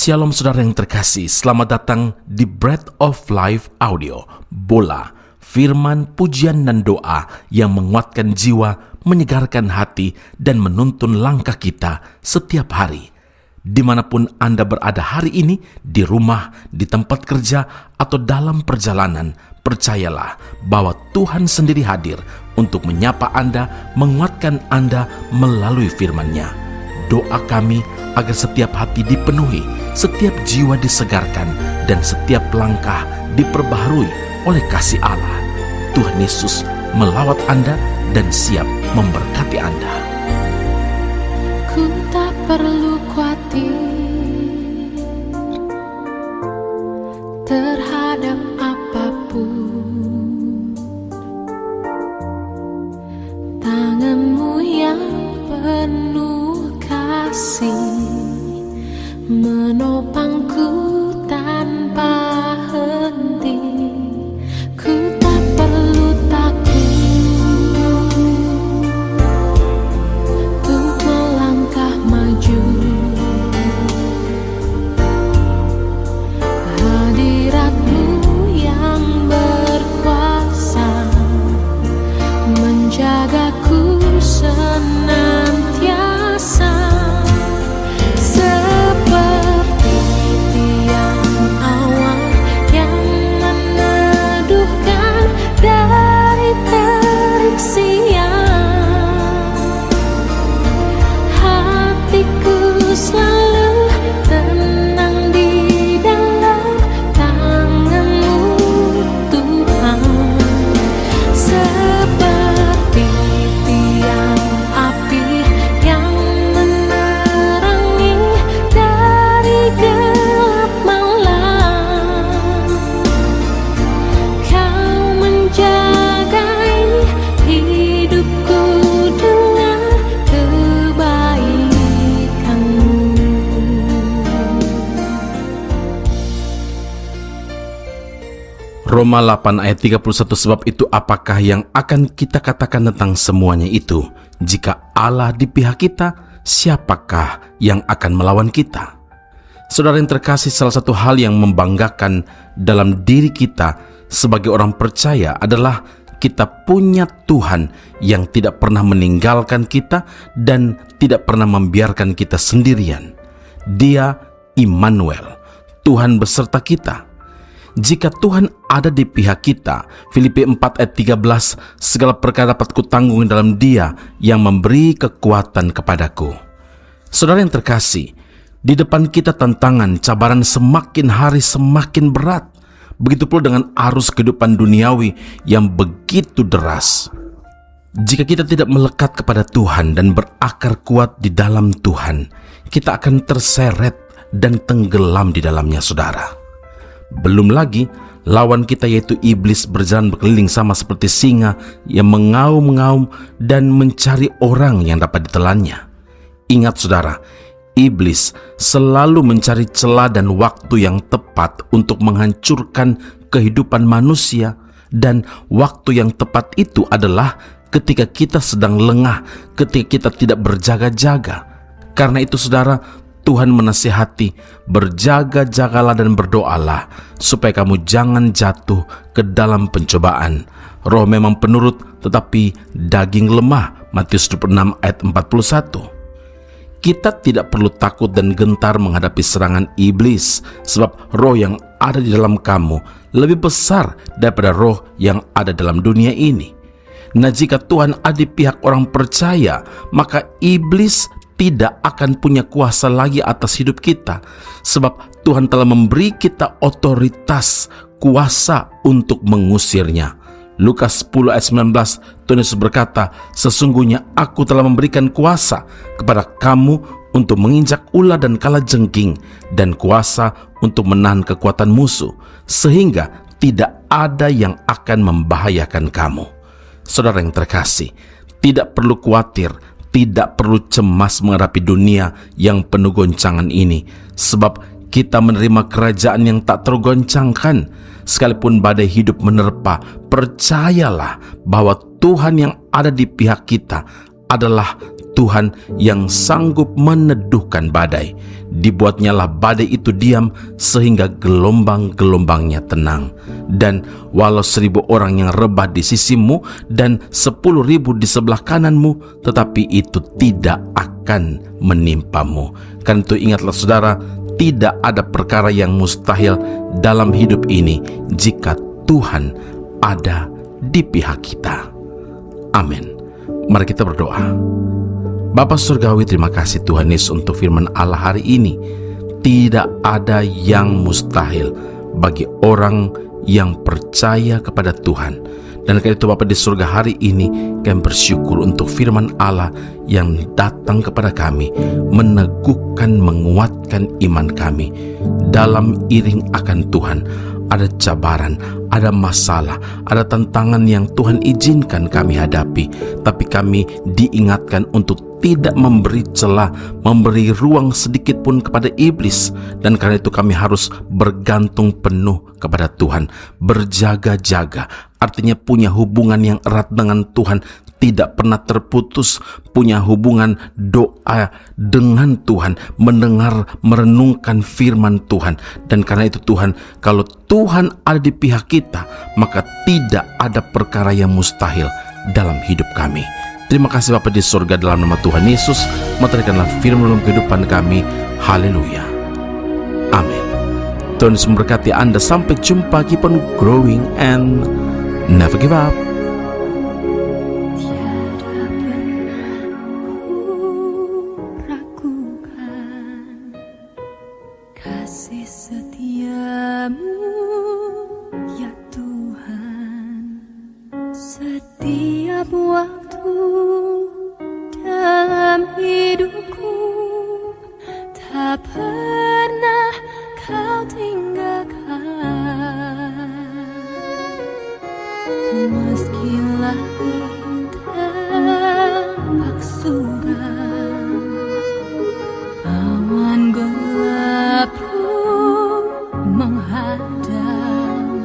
Shalom saudara yang terkasih, selamat datang di Bread of Life Audio, Bola, firman, pujian dan doa yang menguatkan jiwa, menyegarkan hati, dan menuntun langkah kita setiap hari. Dimanapun Anda berada hari ini, di rumah, di tempat kerja, atau dalam perjalanan, percayalah bahwa Tuhan sendiri hadir untuk menyapa Anda, menguatkan Anda melalui firman-Nya. Doa kami agar setiap hati dipenuhi, setiap jiwa disegarkan, dan setiap langkah diperbaharui oleh kasih Allah. Tuhan Yesus melawat Anda dan siap memberkati Anda. Ku tak perlu khawatir terhadap apapun. Tangan-Mu yang penuh kasih menopangku tanpa henti. Ku tak perlu takut untuk melangkah maju. Hadirat-Mu yang berkuasa menjagaku senantiasa. Roma 8 ayat 31, sebab itu apakah yang akan kita katakan tentang semuanya itu? Jika Allah di pihak kita, siapakah yang akan melawan kita? Saudara yang terkasih, salah satu hal yang membanggakan dalam diri kita sebagai orang percaya adalah kita punya Tuhan yang tidak pernah meninggalkan kita dan tidak pernah membiarkan kita sendirian. Dia Immanuel, Tuhan beserta kita. Jika Tuhan ada di pihak kita, Filipi 4 ayat 13, segala perkara dapat kutanggung dalam Dia yang memberi kekuatan kepadaku. Saudara yang terkasih, di depan kita tantangan, cabaran semakin hari semakin berat. Begitu pula dengan arus kehidupan duniawi yang begitu deras. Jika kita tidak melekat kepada Tuhan dan berakar kuat di dalam Tuhan, kita akan terseret dan tenggelam di dalamnya, saudara. Belum lagi lawan kita yaitu iblis berjalan berkeliling sama seperti singa yang mengaum-ngaum dan mencari orang yang dapat ditelannya. Ingat saudara, iblis selalu mencari celah dan waktu yang tepat untuk menghancurkan kehidupan manusia, dan waktu yang tepat itu adalah ketika kita sedang lengah, ketika kita tidak berjaga-jaga. Karena itu saudara, Tuhan menasihati, berjaga-jagalah dan berdoalah supaya kamu jangan jatuh ke dalam pencobaan. Roh memang penurut, tetapi daging lemah. Matius 26 ayat 41. Kita tidak perlu takut dan gentar menghadapi serangan iblis, sebab roh yang ada di dalam kamu lebih besar daripada roh yang ada dalam dunia ini. Nah, jika Tuhan ada di pihak orang percaya, maka iblis tidak akan punya kuasa lagi atas hidup kita, sebab Tuhan telah memberi kita otoritas, kuasa untuk mengusirnya. Lukas 10 ayat 19, Tuhan Yesus berkata, sesungguhnya aku telah memberikan kuasa kepada kamu untuk menginjak ular dan kalajengking, dan kuasa untuk menahan kekuatan musuh, sehingga tidak ada yang akan membahayakan kamu. Saudara yang terkasih, tidak perlu khawatir, tidak perlu cemas menghadapi dunia yang penuh goncangan ini, sebab kita menerima kerajaan yang tak tergoncangkan. Sekalipun badai hidup menerpa, percayalah bahwa Tuhan yang ada di pihak kita adalah Tuhan yang sanggup meneduhkan badai. Dibuatnyalah badai itu diam sehingga gelombang-gelombangnya tenang. Dan walau 1.000 orang yang rebah di sisimu dan 10.000 di sebelah kananmu, tetapi itu tidak akan menimpamu. Karena itu ingatlah saudara, tidak ada perkara yang mustahil dalam hidup ini jika Tuhan ada di pihak kita. Amin. Mari kita berdoa. Bapa Surgawi, terima kasih Tuhan Yesus untuk firman Allah hari ini. Tidak ada yang mustahil bagi orang yang percaya kepada Tuhan. Dan karena itu Bapa di surga hari ini, kami bersyukur untuk firman Allah yang datang kepada kami, meneguhkan, menguatkan iman kami. Dalam iring akan Tuhan, ada cabaran, ada masalah, ada tantangan yang Tuhan izinkan kami hadapi. Tapi kami diingatkan untuk tidak memberi celah, memberi ruang sedikit pun kepada iblis. Dan karena itu kami harus bergantung penuh kepada Tuhan, berjaga-jaga. Artinya punya hubungan yang erat dengan Tuhan, tidak pernah terputus, punya hubungan doa dengan Tuhan, mendengar, merenungkan firman Tuhan. Dan karena itu Tuhan, kalau Tuhan ada di pihak kita, maka tidak ada perkara yang mustahil dalam hidup kami. Terima kasih Bapa di surga, dalam nama Tuhan Yesus, meteraikanlah firman dalam kehidupan kami. Haleluya. Amin. Tuhan Yesus memberkati Anda. Sampai jumpa. Keep on growing and never give up. Tiada pernah ku ragukan kasih setiamu, ya Tuhan. Setiap waktu dalam hidupku, tak pernah kau tinggalkan. Meski langit tampak suram, awan gelap pun menghadang.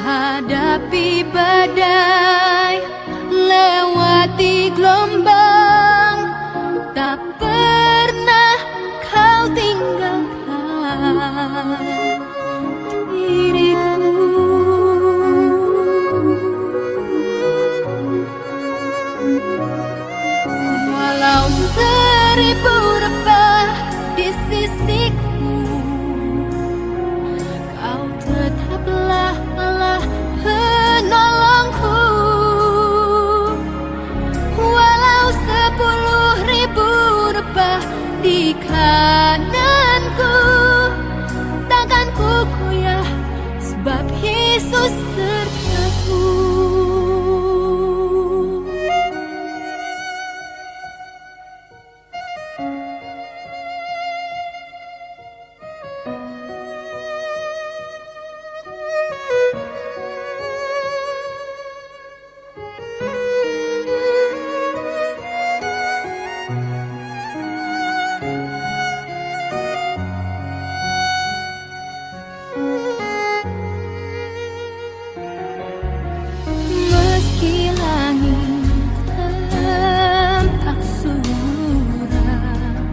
Hadapi badai, lewati gelombang, tak pernah kau tinggalkan diriku. Walau 1.000 rebah di sisiku, kau tetaplah Allah penolongku. Walau 10.000 rebah di kananku, takkan ku goyah, sebab Yesus sertaku. Meski langit tampak suram,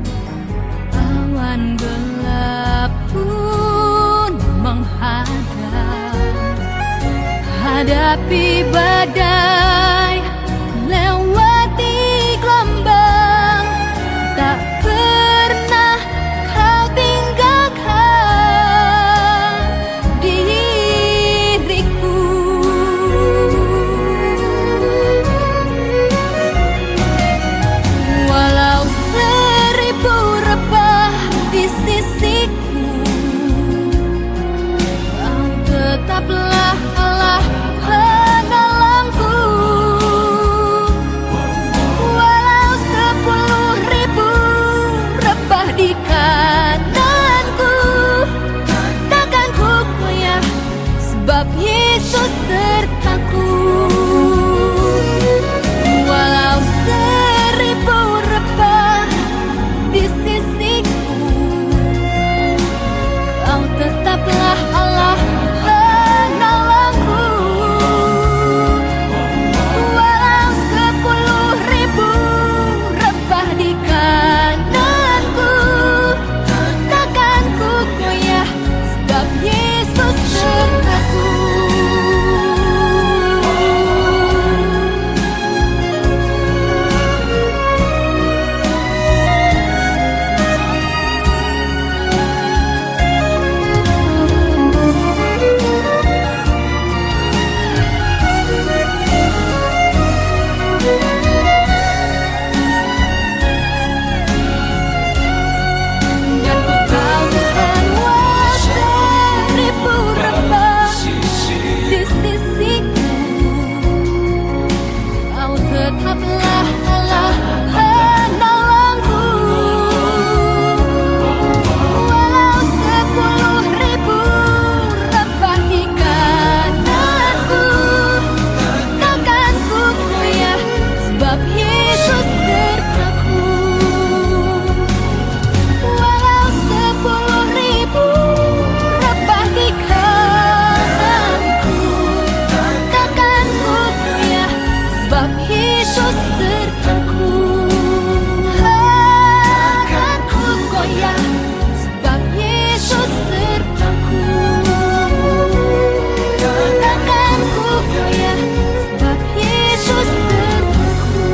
awan gelap pun menghadang. Hadapi badai, lewati gelombang, tak pernah kau tinggalkan diriku. Walau 1.000 rebah di sisiku, kau tetaplah Allah penolongku. Yesus sertaku. Akan ku goyah sebab Yesus sertaku. Akan ku goyah sebab Yesus sertaku.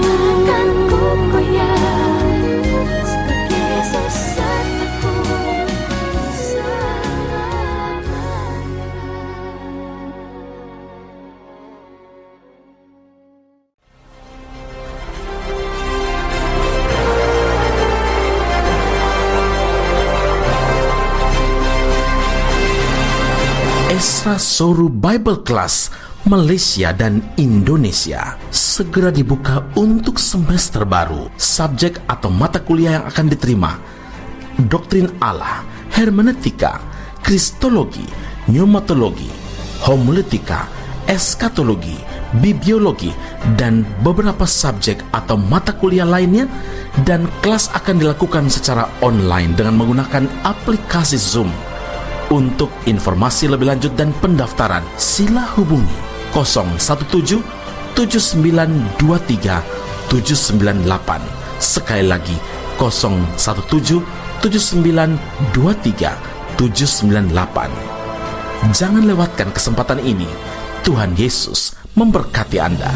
Akan ku goyah sebab Yesus sertaku selamanya. Esra Soru Bible Class Malaysia dan Indonesia segera dibuka untuk semester baru. Subjek atau mata kuliah yang akan diterima: Doktrin Allah, Hermeneutika, Kristologi, Pneumatologi, Homiletika, Eskatologi, Bibliologi, dan beberapa subjek atau mata kuliah lainnya. Dan kelas akan dilakukan secara online dengan menggunakan aplikasi Zoom. Untuk informasi lebih lanjut dan pendaftaran, sila hubungi 017 7923 798. Sekali lagi 017 7923 798. Jangan lewatkan kesempatan ini. Tuhan Yesus memberkati Anda.